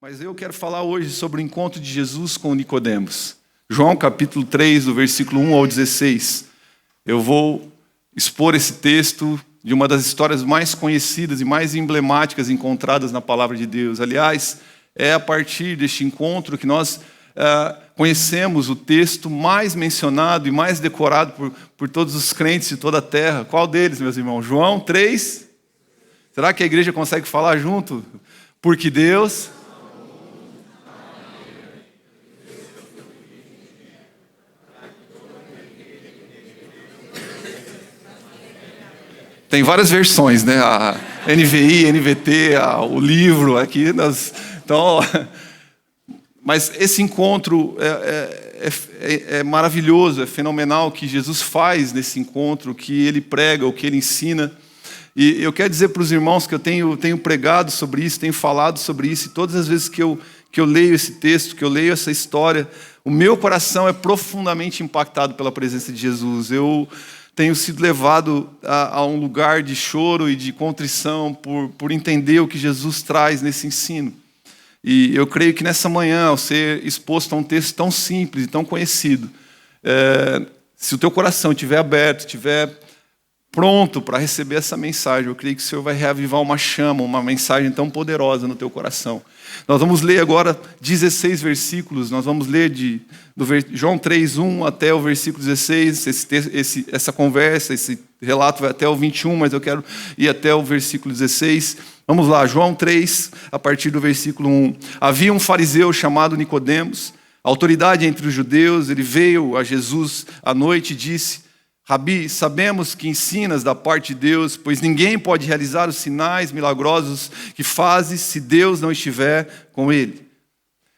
Mas eu quero falar hoje sobre o encontro de Jesus com Nicodemos. João capítulo 3, do versículo 1 ao 16. Eu vou expor esse texto de uma das histórias mais conhecidas e mais emblemáticas encontradas na palavra de Deus. Aliás, é a partir deste encontro que nós conhecemos o texto mais mencionado e mais decorado por todos os crentes de toda a terra. Qual deles, meus irmãos? João 3? Será que a igreja consegue falar junto? Porque Deus... Tem várias versões, né? A NVI, NVT, o livro aqui. Então, mas esse encontro é maravilhoso, é fenomenal o que Jesus faz nesse encontro, o que ele prega, o que ele ensina. E eu quero dizer para os irmãos que eu tenho pregado sobre isso, tenho falado sobre isso, e todas as vezes que eu leio esse texto, que eu leio essa história, o meu coração é profundamente impactado pela presença de Jesus. Eu tenho sido levado a um lugar de choro e de contrição por entender o que Jesus traz nesse ensino. E eu creio que nessa manhã, ao ser exposto a um texto tão simples e tão conhecido, se o teu coração estiver aberto, estiver pronto para receber essa mensagem, eu creio que o Senhor vai reavivar uma chama, uma mensagem tão poderosa no teu coração. Nós vamos ler agora 16 versículos, nós vamos ler do João 3, 1 até o versículo 16, essa conversa, esse relato vai até o 21, mas eu quero ir até o versículo 16. Vamos lá, João 3, a partir do versículo 1. Havia um fariseu chamado Nicodemos, autoridade entre os judeus. Ele veio a Jesus à noite e disse: Rabi, sabemos que ensinas da parte de Deus, pois ninguém pode realizar os sinais milagrosos que fazes se Deus não estiver com ele.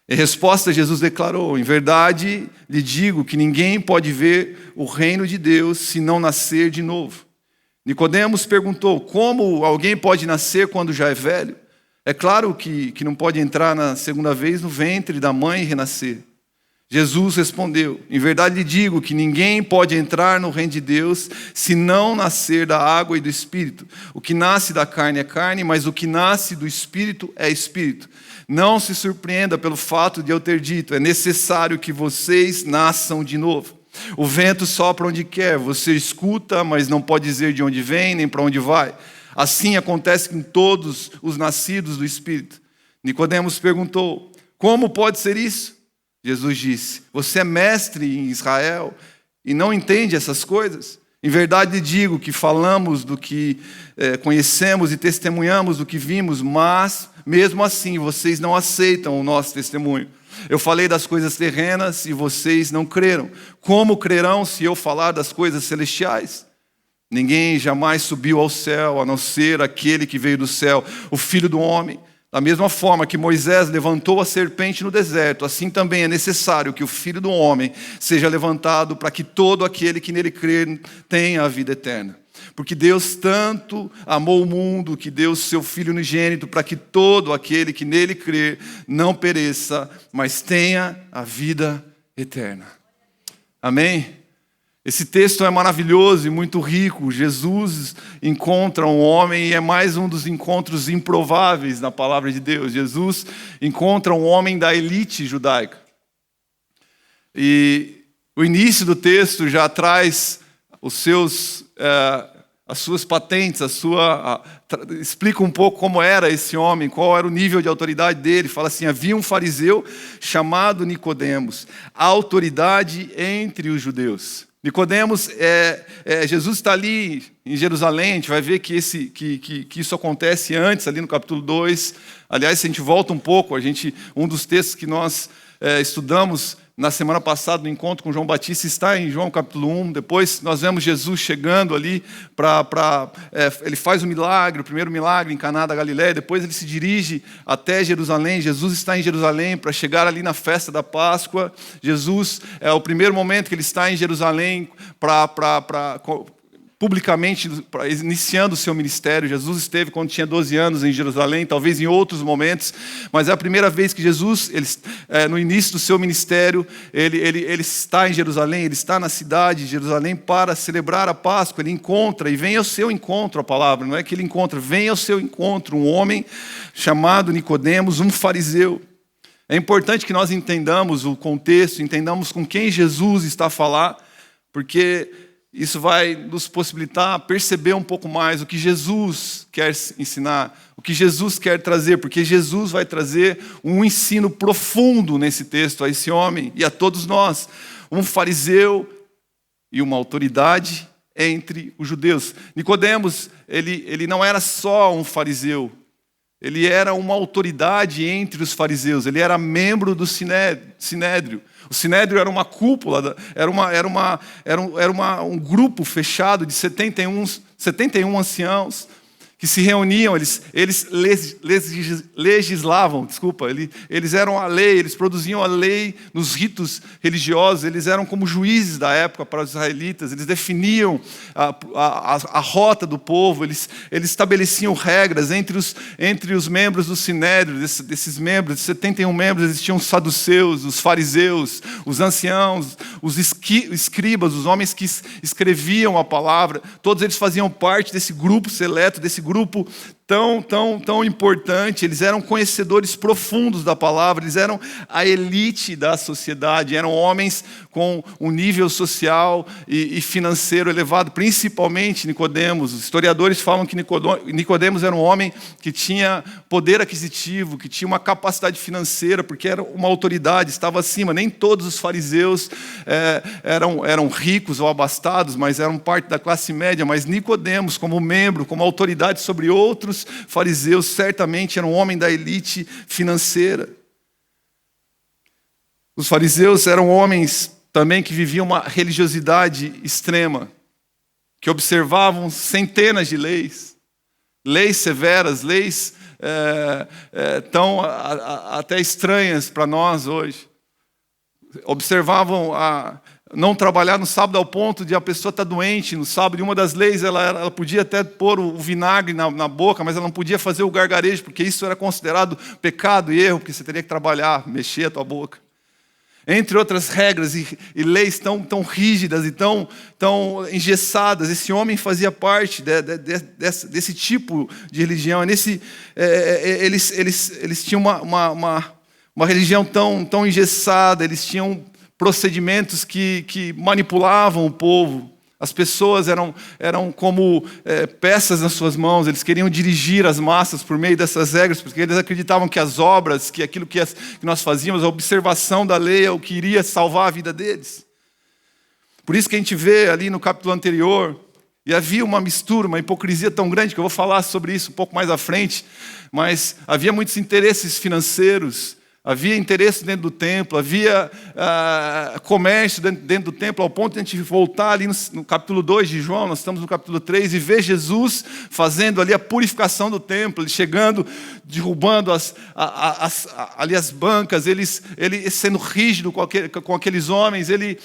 Em resposta, Jesus declarou: em verdade lhe digo que ninguém pode ver o reino de Deus se não nascer de novo. Nicodemos perguntou: como alguém pode nascer quando já é velho? É claro que não pode entrar na segunda vez no ventre da mãe e renascer. Jesus respondeu: em verdade lhe digo que ninguém pode entrar no reino de Deus se não nascer da água e do Espírito. O que nasce da carne é carne, mas o que nasce do Espírito é Espírito. Não se surpreenda pelo fato de eu ter dito: é necessário que vocês nasçam de novo. O vento sopra onde quer, você escuta, mas não pode dizer de onde vem nem para onde vai. Assim acontece com todos os nascidos do Espírito. Nicodemos perguntou: como pode ser isso? Jesus disse: você é mestre em Israel e não entende essas coisas? Em verdade lhe digo que falamos do que conhecemos e testemunhamos do que vimos, mas mesmo assim vocês não aceitam o nosso testemunho. Eu falei das coisas terrenas e vocês não creram. Como crerão se eu falar das coisas celestiais? Ninguém jamais subiu ao céu, a não ser aquele que veio do céu, o Filho do Homem. Da mesma forma que Moisés levantou a serpente no deserto, assim também é necessário que o Filho do Homem seja levantado para que todo aquele que nele crer tenha a vida eterna. Porque Deus tanto amou o mundo que deu o seu Filho unigênito para que todo aquele que nele crer não pereça, mas tenha a vida eterna. Amém? Esse texto é maravilhoso e muito rico. Jesus encontra um homem e é mais um dos encontros improváveis na palavra de Deus. Jesus encontra um homem da elite judaica. E o início do texto já traz as suas patentes, explica um pouco como era esse homem, qual era o nível de autoridade dele. Fala assim: havia um fariseu chamado Nicodemos, autoridade entre os judeus. Nicodemos, Jesus está ali em Jerusalém, a gente vai ver que isso acontece antes, ali no capítulo 2. Aliás, se a gente volta um pouco, um dos textos que nós estudamos na semana passada, no encontro com João Batista, está em João capítulo 1. Depois nós vemos Jesus chegando ali, ele faz o milagre, o primeiro milagre em Caná da Galileia, depois ele se dirige até Jerusalém. Jesus está em Jerusalém para chegar ali na festa da Páscoa. Jesus, é o primeiro momento que ele está em Jerusalém publicamente iniciando o seu ministério. Jesus esteve quando tinha 12 anos em Jerusalém, talvez em outros momentos, mas é a primeira vez que Jesus, no início do seu ministério, ele está em Jerusalém, ele está na cidade de Jerusalém para celebrar a Páscoa. Ele encontra, e vem ao seu encontro, a palavra, não é que ele encontra, vem ao seu encontro um homem chamado Nicodemos, um fariseu. É importante que nós entendamos o contexto, entendamos com quem Jesus está a falar, porque isso vai nos possibilitar perceber um pouco mais o que Jesus quer ensinar, o que Jesus quer trazer, porque Jesus vai trazer um ensino profundo nesse texto a esse homem e a todos nós. Um fariseu e uma autoridade entre os judeus. Nicodemos, ele não era só um fariseu, ele era uma autoridade entre os fariseus, ele era membro do Sinédrio. O Sinédrio era uma cúpula, era um grupo fechado de 71 anciãos que se reuniam, eles legislavam, eles eram a lei, eles produziam a lei nos ritos religiosos, eles eram como juízes da época para os israelitas, eles definiam a rota do povo, eles estabeleciam regras entre os membros do Sinédrio, desses membros, de 71 membros, existiam os saduceus, os fariseus, os anciãos, os escribas, os homens que escreviam a palavra, todos eles faziam parte desse grupo seleto, desse grupo tão importante. Eles eram conhecedores profundos da palavra, eles eram a elite da sociedade, eram homens com um nível social e financeiro elevado, principalmente Nicodemos. Os historiadores falam que Nicodemos era um homem que tinha poder aquisitivo, que tinha uma capacidade financeira, porque era uma autoridade, estava acima. Nem todos os fariseus eram ricos ou abastados, mas eram parte da classe média, mas Nicodemos, como membro, como autoridade sobre outros fariseus, certamente era um homem da elite financeira. Os fariseus eram homens também que viviam uma religiosidade extrema, que observavam centenas de leis severas, leis tão até estranhas para nós hoje. Observavam não trabalhar no sábado ao ponto de a pessoa estar doente no sábado. E uma das leis, ela podia até pôr o vinagre na boca, mas ela não podia fazer o gargarejo, porque isso era considerado pecado e erro, porque você teria que trabalhar, mexer a tua boca. Entre outras regras e leis tão rígidas e tão engessadas, esse homem fazia parte desse tipo de religião. Eles tinham uma religião tão engessada, eles tinham procedimentos que manipulavam o povo. As pessoas eram como peças nas suas mãos, eles queriam dirigir as massas por meio dessas regras, porque eles acreditavam que as obras, que aquilo que nós fazíamos, a observação da lei é o que iria salvar a vida deles. Por isso que a gente vê ali no capítulo anterior, e havia uma mistura, uma hipocrisia tão grande, que eu vou falar sobre isso um pouco mais à frente, mas havia muitos interesses financeiros, havia interesse dentro do templo, havia comércio dentro do templo, ao ponto de a gente voltar ali no capítulo 2 de João, nós estamos no capítulo 3, e ver Jesus fazendo ali a purificação do templo, ele chegando, derrubando ali as bancas, ele sendo rígido com aqueles homens, ele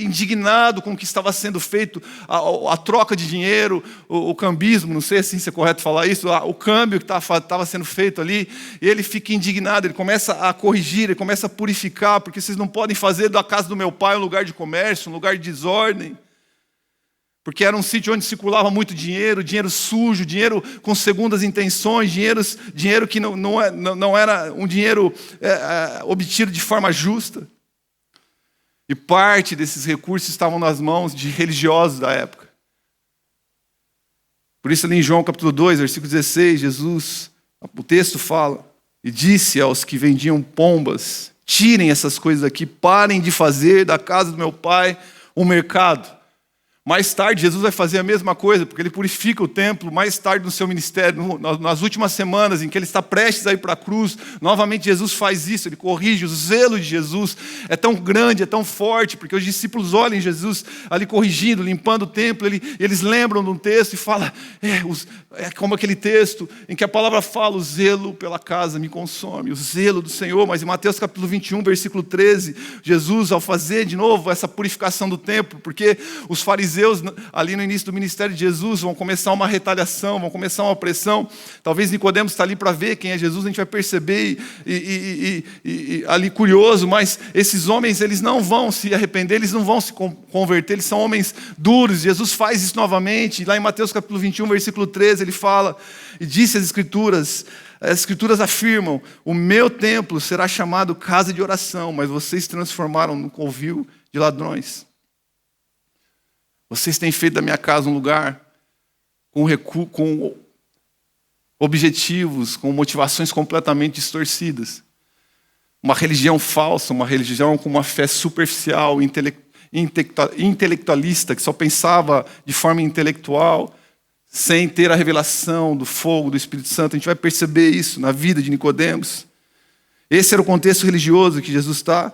indignado com o que estava sendo feito, a troca de dinheiro, o cambismo, não sei se é correto falar isso, o câmbio que estava sendo feito ali, e ele fica indignado, ele começa a corrigir, ele começa a purificar, porque vocês não podem fazer da casa do meu pai um lugar de comércio, um lugar de desordem, porque era um sítio onde circulava muito dinheiro sujo, dinheiro com segundas intenções, dinheiro que não era um dinheiro obtido de forma justa. E parte desses recursos estavam nas mãos de religiosos da época. Por isso ali em João capítulo 2, versículo 16, Jesus, o texto fala: e disse aos que vendiam pombas: tirem essas coisas aqui, parem de fazer da casa do meu pai um mercado. Mais tarde, Jesus vai fazer a mesma coisa, porque ele purifica o templo. Mais tarde no seu ministério, nas últimas semanas em que ele está prestes a ir para a cruz, novamente Jesus faz isso, ele corrige. O zelo de Jesus é tão grande, é tão forte, porque os discípulos olham Jesus ali corrigindo, limpando o templo, eles lembram de um texto e falam, é como aquele texto em que a palavra fala: o zelo pela casa me consome, o zelo do Senhor. Mas em Mateus capítulo 21, versículo 13, Jesus, ao fazer de novo essa purificação do templo, porque os fariseus ali no início do ministério de Jesus vão começar uma retaliação, vão começar uma opressão. Talvez Nicodemos está ali para ver quem é Jesus, a gente vai perceber e ali curioso, mas esses homens, eles não vão se arrepender, eles não vão se converter, eles são homens duros. Jesus faz isso novamente, lá em Mateus capítulo 21, versículo 13, ele fala: e disse as Escrituras, As Escrituras afirmam: o meu templo será chamado casa de oração, mas vocês transformaram no covil de ladrões. Vocês têm feito da minha casa um lugar com objetivos, com motivações completamente distorcidas. Uma religião falsa, uma religião com uma fé superficial, intelectualista, que só pensava de forma intelectual, sem ter a revelação do fogo do Espírito Santo. A gente vai perceber isso na vida de Nicodemos. Esse era o contexto religioso que Jesus está.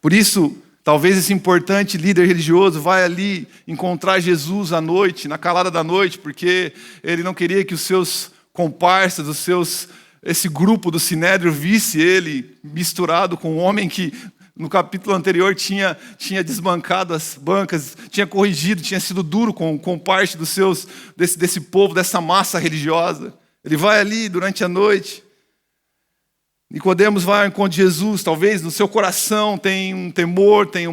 Por isso, talvez esse importante líder religioso vai ali encontrar Jesus à noite, na calada da noite, porque ele não queria que os seus comparsas, esse grupo do Sinédrio visse ele misturado com um homem que no capítulo anterior tinha desbancado as bancas, tinha corrigido, tinha sido duro com parte desse povo, dessa massa religiosa. Ele vai ali durante a noite. Nicodemos vai ao encontro de Jesus. Talvez no seu coração tem um temor, tem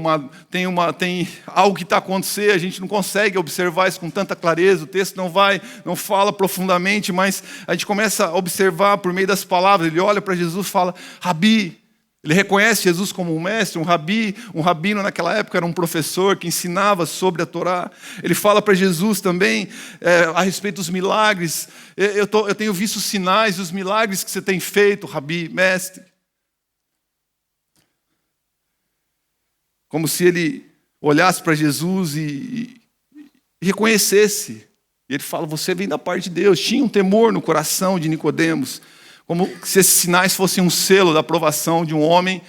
algo que está acontecendo. A gente não consegue observar isso com tanta clareza. O texto não fala profundamente, mas a gente começa a observar por meio das palavras. Ele olha para Jesus e fala: Rabi. Ele reconhece Jesus como um mestre, um rabino naquela época era um professor que ensinava sobre a Torá. Ele fala para Jesus também a respeito dos milagres. Eu tenho visto os sinais e os milagres que você tem feito, Rabi, mestre. Como se ele olhasse para Jesus e reconhecesse. E ele fala: você vem da parte de Deus. Tinha um temor no coração de Nicodemos, como se esses sinais fossem um selo da aprovação de um homem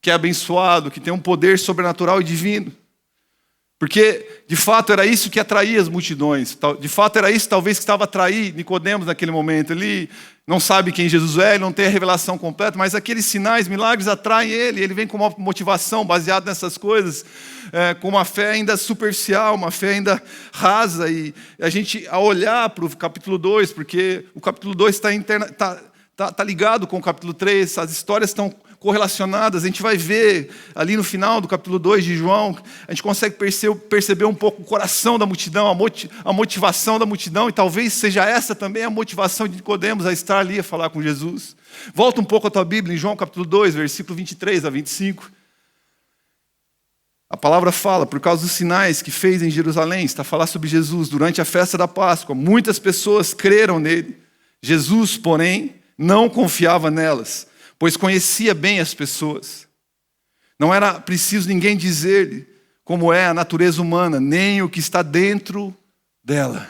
que é abençoado, que tem um poder sobrenatural e divino. Porque, de fato, era isso que atraía as multidões. De fato, era isso, talvez, que estava atraindo Nicodemos naquele momento. Ele não sabe quem Jesus é, ele não tem a revelação completa, mas aqueles sinais, milagres atraem ele. Ele vem com uma motivação baseada nessas coisas, com uma fé ainda superficial, uma fé ainda rasa. E a gente, ao olhar para o capítulo 2, porque o capítulo 2 está ligado com o capítulo 3, as histórias estão correlacionadas. A gente vai ver ali no final do capítulo 2 de João, a gente consegue perceber um pouco o coração da multidão, a motivação da multidão, e talvez seja essa também a motivação de Nicodemos a estar ali a falar com Jesus. Volta um pouco a tua Bíblia, em João capítulo 2, versículo 23 a 25. A palavra fala: por causa dos sinais que fez em Jerusalém, está a falar sobre Jesus, durante a festa da Páscoa, muitas pessoas creram nele. Jesus, porém, não confiava nelas, pois conhecia bem as pessoas. Não era preciso ninguém dizer-lhe como é a natureza humana, nem o que está dentro dela.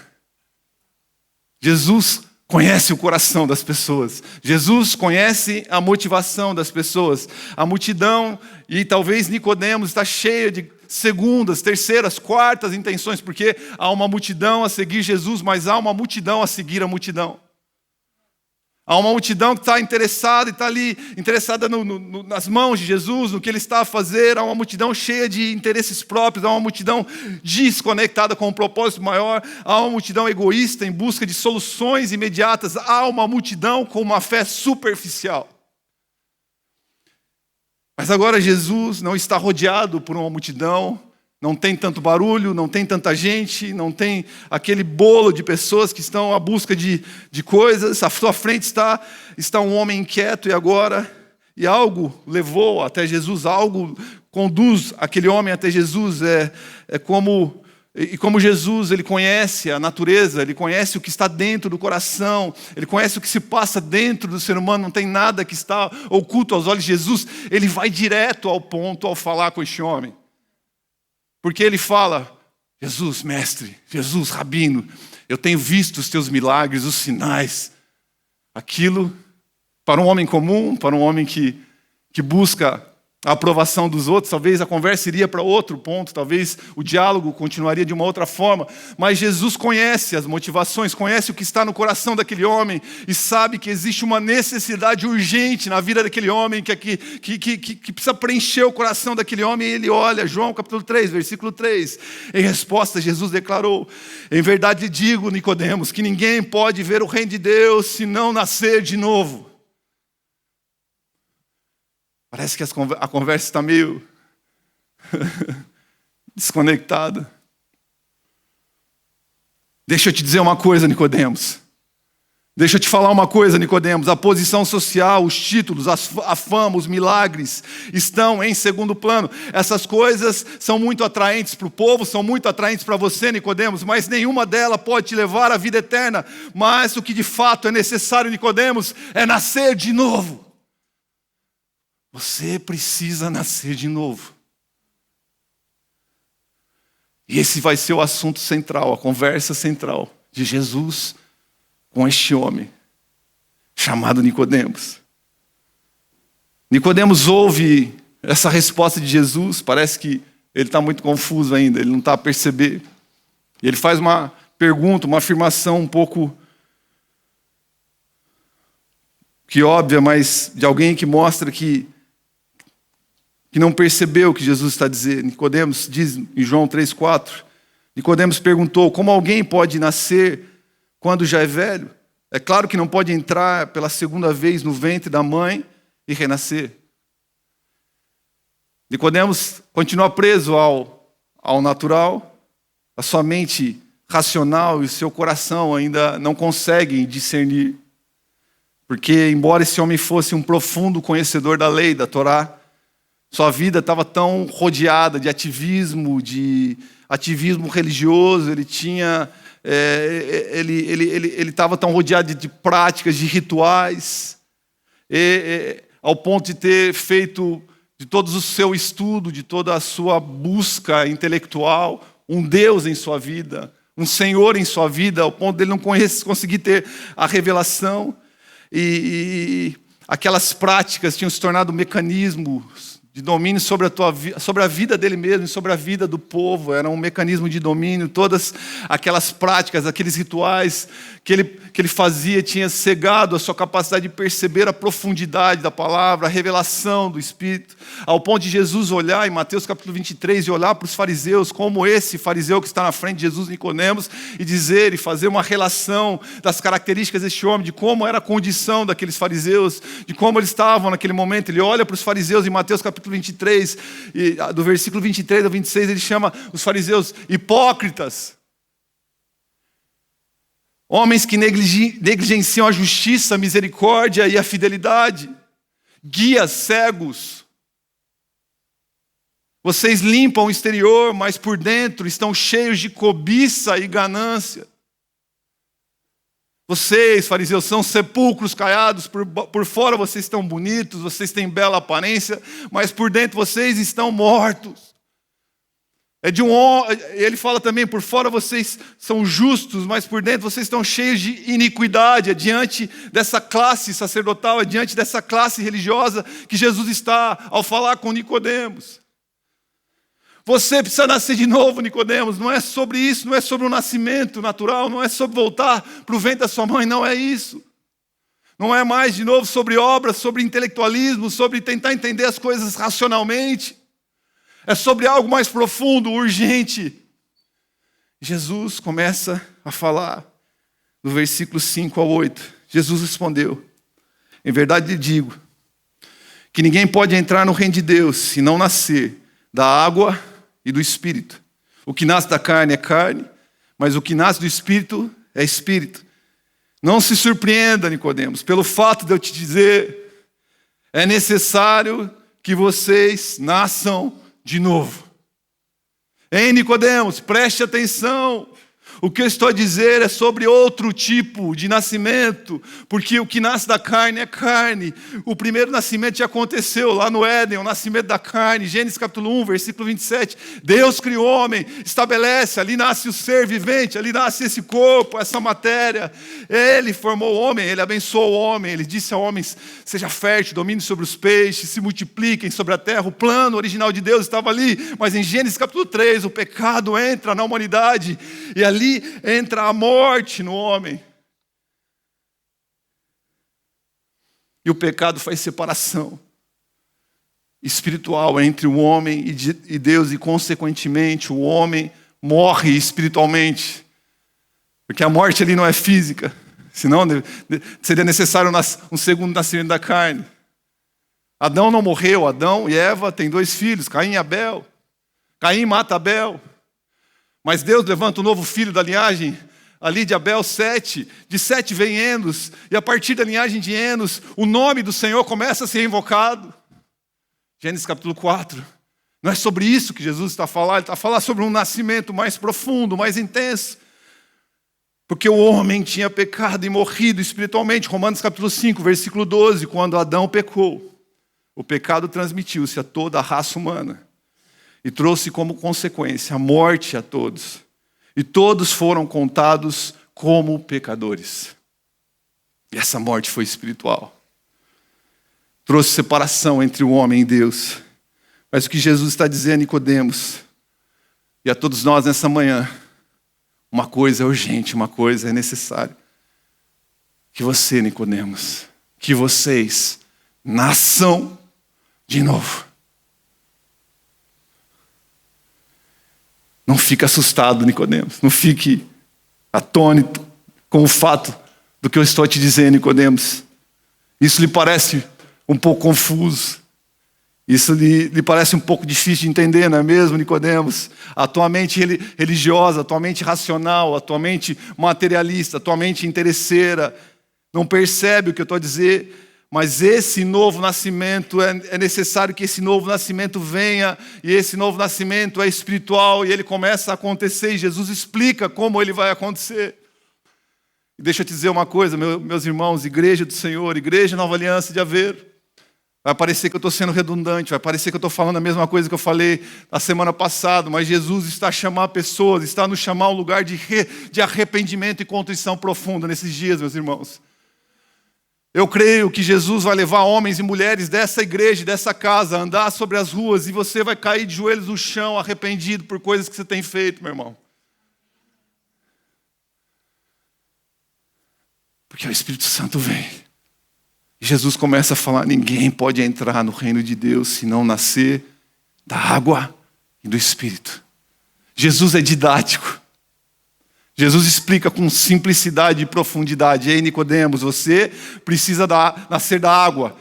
Jesus conhece o coração das pessoas. Jesus conhece a motivação das pessoas. A multidão, e talvez Nicodemos, está cheia de segundas, terceiras, quartas intenções, porque há uma multidão a seguir Jesus, mas há uma multidão a seguir a multidão. Há uma multidão que está interessada e está ali, interessada nas mãos de Jesus, no que ele está a fazer. Há uma multidão cheia de interesses próprios, há uma multidão desconectada com um propósito maior, há uma multidão egoísta em busca de soluções imediatas, há uma multidão com uma fé superficial. Mas agora Jesus não está rodeado por uma multidão, não tem tanto barulho, não tem tanta gente, não tem aquele bolo de pessoas que estão à busca de coisas. À sua frente está um homem inquieto e algo levou até Jesus, algo conduz aquele homem até Jesus. Como Jesus, ele conhece a natureza, ele conhece o que está dentro do coração, ele conhece o que se passa dentro do ser humano, não tem nada que está oculto aos olhos de Jesus. Ele vai direto ao ponto ao falar com este homem. Porque ele fala: Jesus, mestre, Jesus, rabino, eu tenho visto os teus milagres, os sinais. Aquilo, para um homem comum, para um homem que busca a aprovação dos outros, talvez a conversa iria para outro ponto, talvez o diálogo continuaria de uma outra forma, mas Jesus conhece as motivações, conhece o que está no coração daquele homem e sabe que existe uma necessidade urgente na vida daquele homem que precisa preencher o coração daquele homem. E ele olha, João capítulo 3, versículo 3, em resposta Jesus declarou: em verdade lhe digo, Nicodemos, que ninguém pode ver o reino de Deus se não nascer de novo. Parece que a conversa está meio desconectada. Deixa eu te dizer uma coisa, Nicodemos. Deixa eu te falar uma coisa, Nicodemos, a posição social, os títulos, a fama, os milagres estão em segundo plano. Essas coisas são muito atraentes para o povo, são muito atraentes para você, Nicodemos, mas nenhuma delas pode te levar à vida eterna. Mas o que de fato é necessário, Nicodemos, é nascer de novo. Você precisa nascer de novo. E esse vai ser o assunto central, a conversa central de Jesus com este homem, chamado Nicodemos. Nicodemos ouve essa resposta de Jesus, parece que ele está muito confuso ainda, ele não está a perceber. E ele faz uma pergunta, uma afirmação um pouco que óbvia, mas de alguém que mostra que não percebeu o que Jesus está dizendo. Nicodemos diz em João 3,4, Nicodemos perguntou, como alguém pode nascer quando já é velho? É claro que não pode entrar pela segunda vez no ventre da mãe e renascer. Nicodemos continua preso ao natural, a sua mente racional e o seu coração ainda não conseguem discernir. Porque, embora esse homem fosse um profundo conhecedor da lei, da Torá, sua vida estava tão rodeada de ativismo religioso, ele tinha... ele estava tão rodeado de práticas, de rituais, ao ponto de ter feito de todo o seu estudo, de toda a sua busca intelectual, um Deus em sua vida, um Senhor em sua vida, ao ponto de ele não conseguir ter a revelação. E aquelas práticas tinham se tornado mecanismos de domínio sobre a vida dele mesmo, sobre a vida do povo. Era um mecanismo de domínio. Todas aquelas práticas, aqueles rituais que ele fazia, tinha cegado a sua capacidade de perceber a profundidade da palavra, a revelação do Espírito, ao ponto de Jesus olhar em Mateus capítulo 23 e olhar para os fariseus, como esse fariseu que está na frente de Jesus, Nicodemos, e dizer e fazer uma relação das características deste homem, de como era a condição daqueles fariseus, de como eles estavam naquele momento. Ele olha para os fariseus em Mateus capítulo 23, e do versículo 23 ao 26, ele chama os fariseus hipócritas. Homens que negligenciam a justiça, a misericórdia e a fidelidade. Guias cegos. Vocês limpam o exterior, mas por dentro estão cheios de cobiça e ganância. Vocês, fariseus, são sepulcros caiados, por fora vocês estão bonitos, vocês têm bela aparência, mas por dentro vocês estão mortos. Ele fala também, por fora vocês são justos, mas por dentro vocês estão cheios de iniquidade. É diante dessa classe sacerdotal, é diante dessa classe religiosa que Jesus está ao falar com Nicodemos. Você precisa nascer de novo, Nicodemos. Não é sobre isso, não é sobre o nascimento natural, não é sobre voltar para o ventre da sua mãe, não é isso. Não é mais de novo sobre obras, sobre intelectualismo, sobre tentar entender as coisas racionalmente. É sobre algo mais profundo, urgente. Jesus começa a falar no versículo 5 ao 8. Jesus respondeu: em verdade lhe digo, que ninguém pode entrar no reino de Deus se não nascer da água e do Espírito. O que nasce da carne é carne, mas o que nasce do Espírito é Espírito. Não se surpreenda, Nicodemos, pelo fato de eu te dizer, é necessário que vocês nasçam de novo. Ei, Nicodemos, preste atenção. O que eu estou a dizer é sobre outro tipo de nascimento, porque o que nasce da carne é carne. O primeiro nascimento já aconteceu lá no Éden, o nascimento da carne. Gênesis capítulo 1, versículo 27. Deus criou o homem, estabelece, ali nasce o ser vivente, ali nasce esse corpo, essa matéria. Ele formou o homem, ele abençoou o homem, ele disse ao homem: seja fértil, domine sobre os peixes, se multipliquem sobre a terra. O plano original de Deus estava ali, mas em Gênesis capítulo 3, o pecado entra na humanidade, e ali entra a morte no homem. E o pecado faz separação espiritual entre o homem e Deus, e consequentemente o homem morre espiritualmente. Porque a morte ali não é física, senão seria necessário um segundo nascimento da carne. Adão não morreu, Adão e Eva têm 2 filhos, Caim e Abel. Caim mata Abel. Mas Deus levanta um novo filho da linhagem ali de Abel, Sete, de Sete vem Enos, e a partir da linhagem de Enos, o nome do Senhor começa a ser invocado. Gênesis capítulo 4. Não é sobre isso que Jesus está a falar, ele está a falar sobre um nascimento mais profundo, mais intenso. Porque o homem tinha pecado e morrido espiritualmente. Romanos capítulo 5, versículo 12, quando Adão pecou, o pecado transmitiu-se a toda a raça humana e trouxe como consequência a morte a todos. E todos foram contados como pecadores. E essa morte foi espiritual. Trouxe separação entre o homem e Deus. Mas o que Jesus está dizendo a Nicodemos e a todos nós nessa manhã, uma coisa é urgente, uma coisa é necessária. Que você, Nicodemos, que vocês nasçam de novo. Não fique assustado, Nicodemos. Não fique atônito com o fato do que eu estou te dizendo, Nicodemos. Isso lhe parece um pouco confuso. Isso lhe parece um pouco difícil de entender, não é mesmo, Nicodemos? A tua mente religiosa, a tua mente racional, a tua mente materialista, a tua mente interesseira, não percebe o que eu estou a dizer, mas esse novo nascimento, é necessário que esse novo nascimento venha, e esse novo nascimento é espiritual, e ele começa a acontecer, e Jesus explica como ele vai acontecer. E deixa eu te dizer uma coisa, meus irmãos, igreja do Senhor, igreja Nova Aliança de Aveiro, vai parecer que eu estou sendo redundante, vai parecer que eu estou falando a mesma coisa que eu falei na semana passada, mas Jesus está a chamar pessoas, está a nos chamar a um lugar de arrependimento e contrição profunda nesses dias, meus irmãos. Eu creio que Jesus vai levar homens e mulheres dessa igreja, dessa casa, a andar sobre as ruas, e você vai cair de joelhos no chão, arrependido por coisas que você tem feito, meu irmão. Porque o Espírito Santo vem. Jesus começa a falar, ninguém pode entrar no reino de Deus se não nascer da água e do Espírito. Jesus é didático. Jesus explica com simplicidade e profundidade. Ei, Nicodemos, você precisa nascer da água.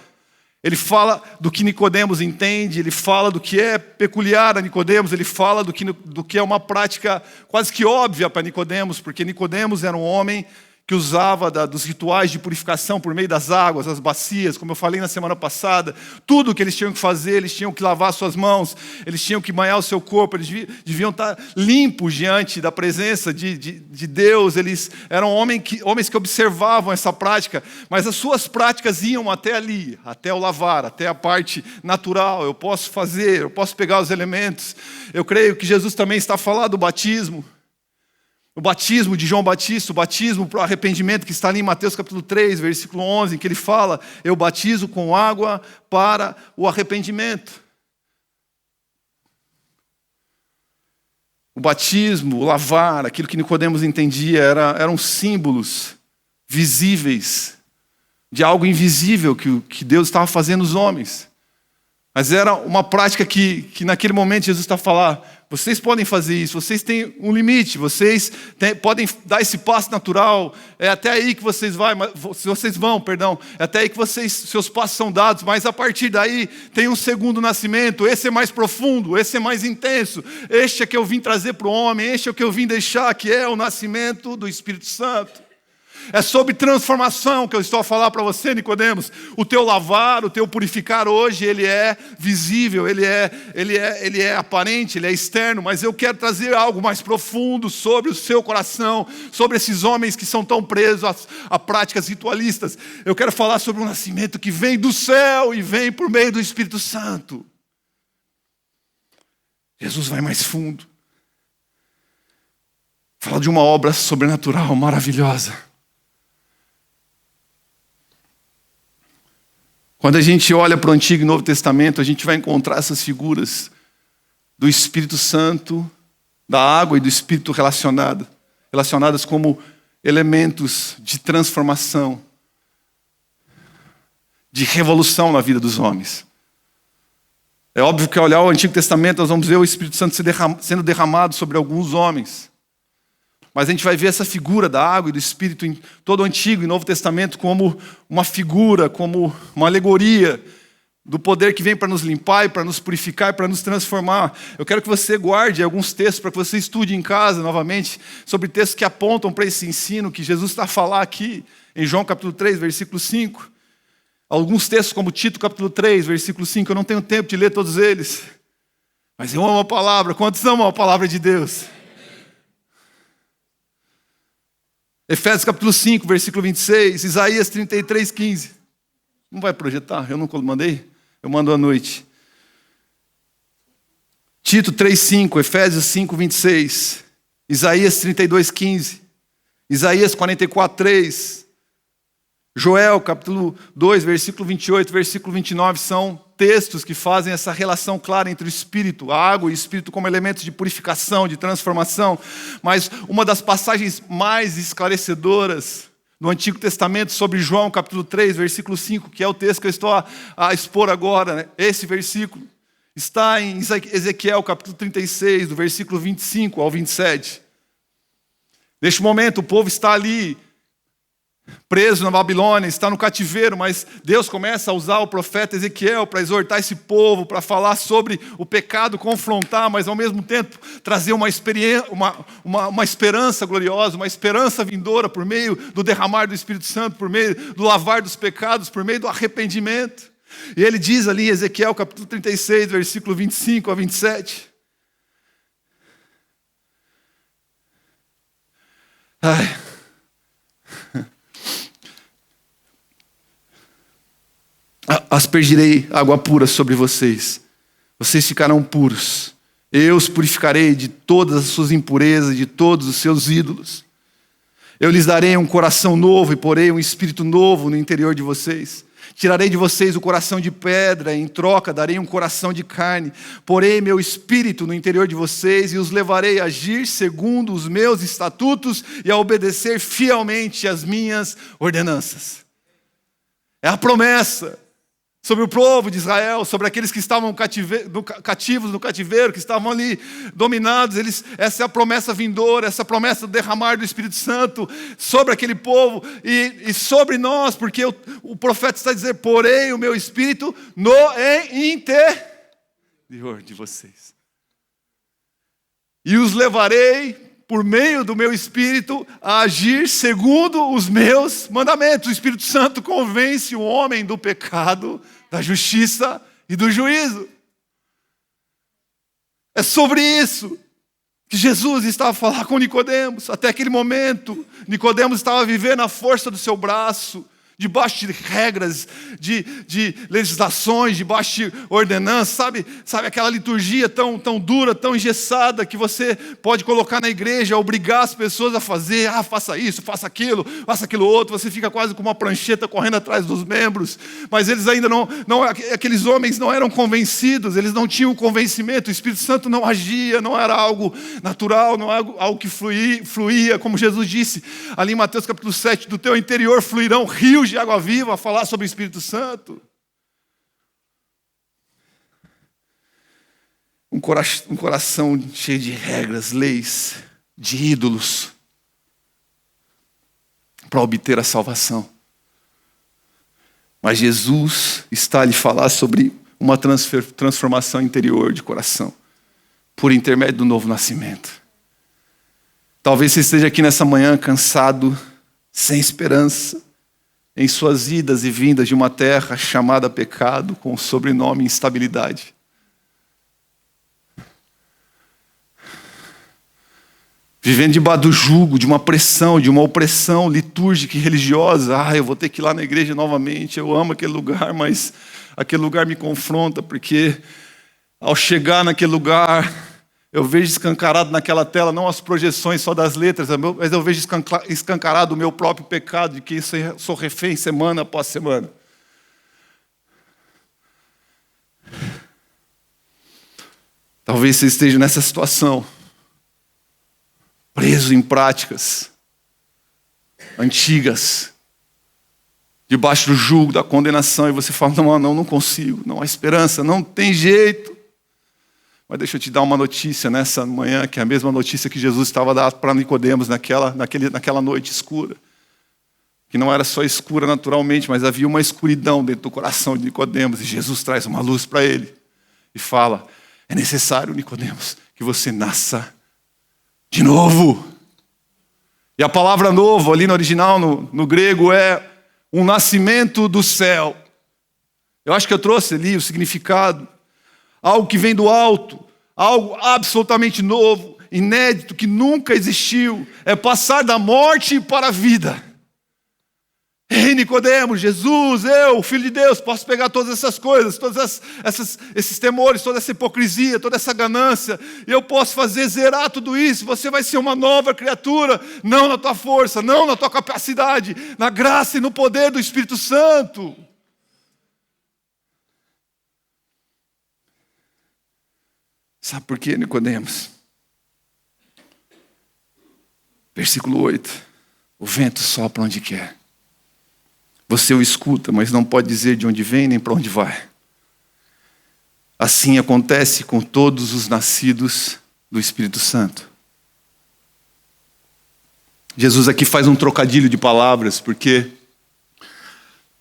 Ele fala do que Nicodemos entende, ele fala do que é peculiar a Nicodemos, ele fala do que é uma prática quase que óbvia para Nicodemos, porque Nicodemos era um homem que usava dos rituais de purificação por meio das águas, as bacias, como eu falei na semana passada. Tudo que eles tinham que fazer, eles tinham que lavar suas mãos, eles tinham que banhar o seu corpo, eles deviam estar limpos diante da presença de Deus. Eles eram homens que observavam essa prática, mas as suas práticas iam até ali, até o lavar, até a parte natural. Eu posso pegar os elementos. Eu creio que Jesus também está a falar do batismo. O batismo de João Batista, o batismo para o arrependimento que está ali em Mateus capítulo 3, versículo 11, em que ele fala, eu batizo com água para o arrependimento. O batismo, o lavar, aquilo que Nicodemos entendia, eram símbolos visíveis de algo invisível que Deus estava fazendo nos homens. Mas era uma prática que naquele momento Jesus está a falar, vocês podem fazer isso, vocês têm um limite, vocês podem dar esse passo natural, é até aí que vocês vão, é até aí que seus passos são dados, mas a partir daí tem um segundo nascimento, esse é mais profundo, esse é mais intenso, este é que eu vim trazer para o homem, este é o que eu vim deixar, que é o nascimento do Espírito Santo. É sobre transformação que eu estou a falar para você, Nicodemos. O teu lavar, o teu purificar hoje, ele é visível, ele é aparente, ele é externo, mas eu quero trazer algo mais profundo sobre o seu coração, sobre esses homens que são tão presos a práticas ritualistas. Eu quero falar sobre um nascimento que vem do céu e vem por meio do Espírito Santo. Jesus vai mais fundo. Fala de uma obra sobrenatural, maravilhosa. Quando a gente olha para o Antigo e Novo Testamento, a gente vai encontrar essas figuras do Espírito Santo, da água e do Espírito relacionadas como elementos de transformação, de revolução na vida dos homens. É óbvio que ao olhar o Antigo Testamento, nós vamos ver o Espírito Santo sendo derramado sobre alguns homens. Mas a gente vai ver essa figura da água e do Espírito em todo o Antigo e Novo Testamento como uma figura, como uma alegoria do poder que vem para nos limpar e para nos purificar e para nos transformar. Eu quero que você guarde alguns textos para que você estude em casa novamente sobre textos que apontam para esse ensino que Jesus está a falar aqui em João capítulo 3, versículo 5. Alguns textos como Tito capítulo 3, versículo 5, eu não tenho tempo de ler todos eles. Mas eu amo a palavra. Quantos amam a palavra de Deus? Efésios capítulo 5, versículo 26, Isaías 33, 15. Não vai projetar? Eu não mandei? Eu mando à noite. Tito 3, 5, Efésios 5, 26, Isaías 32, 15, Isaías 44, 3, Joel capítulo 2, versículo 28, versículo 29, são textos que fazem essa relação clara entre o Espírito, a água e o Espírito como elementos de purificação, de transformação. Mas uma das passagens mais esclarecedoras no Antigo Testamento sobre João capítulo 3, versículo 5, que é o texto que eu estou a expor agora, né? Esse versículo está em Ezequiel capítulo 36, do versículo 25 ao 27. Neste momento o povo está ali, preso na Babilônia, está no cativeiro, mas Deus começa a usar o profeta Ezequiel para exortar esse povo, para falar sobre o pecado, confrontar, mas ao mesmo tempo trazer uma esperança gloriosa, uma esperança vindoura por meio do derramar do Espírito Santo, por meio do lavar dos pecados, por meio do arrependimento. E ele diz ali em Ezequiel capítulo 36, versículo 25 a 27. Aspergirei água pura sobre vocês. Vocês ficarão puros. Eu os purificarei de todas as suas impurezas, de todos os seus ídolos. Eu lhes darei um coração novo e porei um espírito novo no interior de vocês. Tirarei de vocês o coração de pedra, em troca darei um coração de carne. Porei meu espírito no interior de vocês e os levarei a agir segundo os meus estatutos e a obedecer fielmente as minhas ordenanças. É a promessa sobre o povo de Israel, sobre aqueles que estavam cativos no cativeiro, que estavam ali dominados. Essa é a promessa vindoura, essa promessa do derramar do Espírito Santo sobre aquele povo e sobre nós, porque o profeta está dizendo: porém o meu Espírito no interior de vocês. E os levarei por meio do meu Espírito a agir segundo os meus mandamentos. O Espírito Santo convence o homem do pecado, da justiça e do juízo. É sobre isso que Jesus estava a falar com Nicodemos. Até aquele momento, Nicodemos estava vivendo a força do seu braço, debaixo de regras, de legislações, debaixo de ordenanças, sabe aquela liturgia tão dura, tão engessada, que você pode colocar na igreja, obrigar as pessoas a fazer, faça isso, faça aquilo outro, você fica quase com uma prancheta correndo atrás dos membros, mas eles ainda não, aqueles homens não eram convencidos, eles não tinham convencimento, o Espírito Santo não agia, não era algo natural, não era algo que fluía, como Jesus disse, ali em Mateus capítulo 7, do teu interior fluirão rios de água viva, a falar sobre o Espírito Santo. Um coração cheio de regras, leis, de ídolos, para obter a salvação. Mas Jesus está a lhe falar sobre uma transformação interior de coração, por intermédio do novo nascimento. Talvez você esteja aqui nessa manhã cansado, sem esperança, em suas idas e vindas de uma terra chamada pecado, com o sobrenome instabilidade. Vivendo debaixo do jugo, de uma pressão, de uma opressão litúrgica e religiosa. Eu vou ter que ir lá na igreja novamente, eu amo aquele lugar, mas aquele lugar me confronta, porque ao chegar naquele lugar, eu vejo escancarado naquela tela, não as projeções só das letras, mas eu vejo escancarado o meu próprio pecado, de que sou refém semana após semana. Talvez você esteja nessa situação, preso em práticas antigas, debaixo do jugo da condenação, e você fala: não consigo, não há esperança, não tem jeito. Mas deixa eu te dar uma notícia nessa manhã, que é a mesma notícia que Jesus estava dando para Nicodemos naquela noite escura. que não era só escura naturalmente, mas havia uma escuridão dentro do coração de Nicodemos, e Jesus traz uma luz para ele e fala: é necessário, Nicodemos, que você nasça de novo. E a palavra novo ali no original, no grego, é um nascimento do céu. Eu acho que eu trouxe ali o significado, algo que vem do alto, algo absolutamente novo, inédito, que nunca existiu, é passar da morte para a vida. Ei, Nicodemos, Jesus, eu, Filho de Deus, posso pegar todas essas coisas, esses temores, toda essa hipocrisia, toda essa ganância, e eu posso fazer zerar tudo isso. Você vai ser uma nova criatura, não na tua força, não na tua capacidade, na graça e no poder do Espírito Santo. Sabe por quê, Nicodemos? Versículo 8. O vento sopra onde quer. Você o escuta, mas não pode dizer de onde vem nem para onde vai. Assim acontece com todos os nascidos do Espírito Santo. Jesus aqui faz um trocadilho de palavras, porque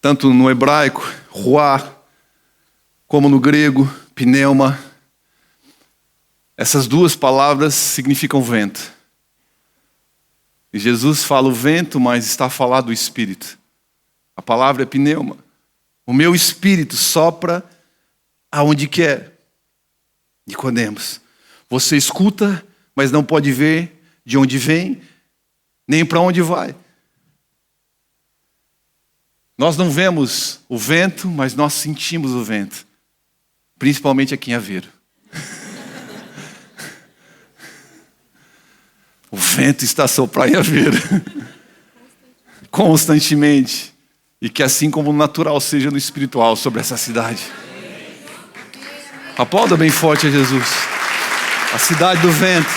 tanto no hebraico, ruá, como no grego, pneuma, essas duas palavras significam vento. E Jesus fala o vento, mas está a falar do Espírito. A palavra é pneuma. O meu Espírito sopra aonde quer. Nicodemos, você escuta, mas não pode ver de onde vem, nem para onde vai. Nós não vemos o vento, mas nós sentimos o vento. Principalmente aqui em Aveiro. O vento está a soprar em Aveiro. Constantemente. E que assim como no natural, seja no espiritual sobre essa cidade. Aplauda bem forte a Jesus. A cidade do vento.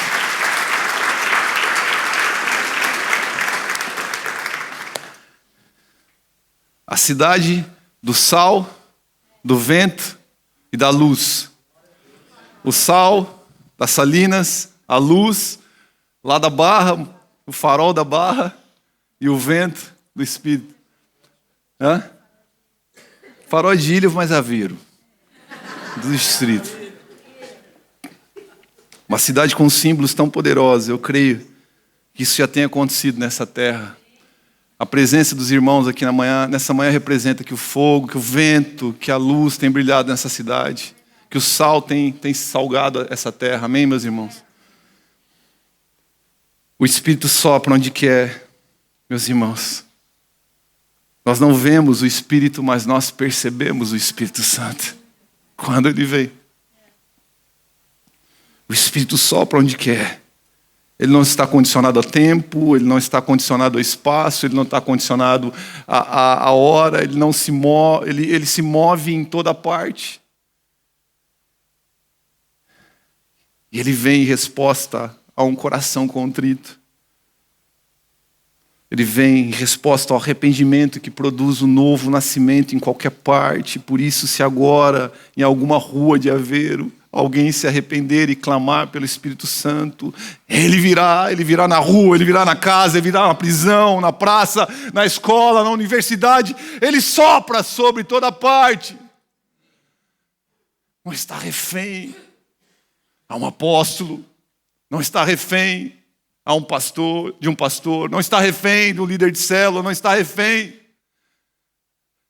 A cidade do sal, do vento e da luz. O sal das salinas, a luz lá da Barra, o farol da Barra e o vento do Espírito. Hã? Farol de Ilha, mas Aveiro, do distrito. Uma cidade com símbolos tão poderosos. Eu creio que isso já tenha acontecido nessa terra. A presença dos irmãos aqui nessa manhã representa que o fogo, que o vento, que a luz tem brilhado nessa cidade. Que o sal tem salgado essa terra. Amém, meus irmãos? O Espírito sopra onde quer, meus irmãos. Nós não vemos o Espírito, mas nós percebemos o Espírito Santo quando ele vem. O Espírito sopra onde quer. Ele não está condicionado a tempo, ele não está condicionado a espaço, ele não está condicionado a hora, ele não se move, ele se move em toda parte. E ele vem em resposta a um coração contrito. Ele vem em resposta ao arrependimento que produz um novo nascimento em qualquer parte. Por isso, se agora, em alguma rua de Aveiro, alguém se arrepender e clamar pelo Espírito Santo, ele virá na rua, ele virá na casa, ele virá na prisão, na praça, na escola, na universidade. Ele sopra sobre toda parte. Não está refém a um apóstolo, não está refém a de um pastor, não está refém do líder de célula, não está refém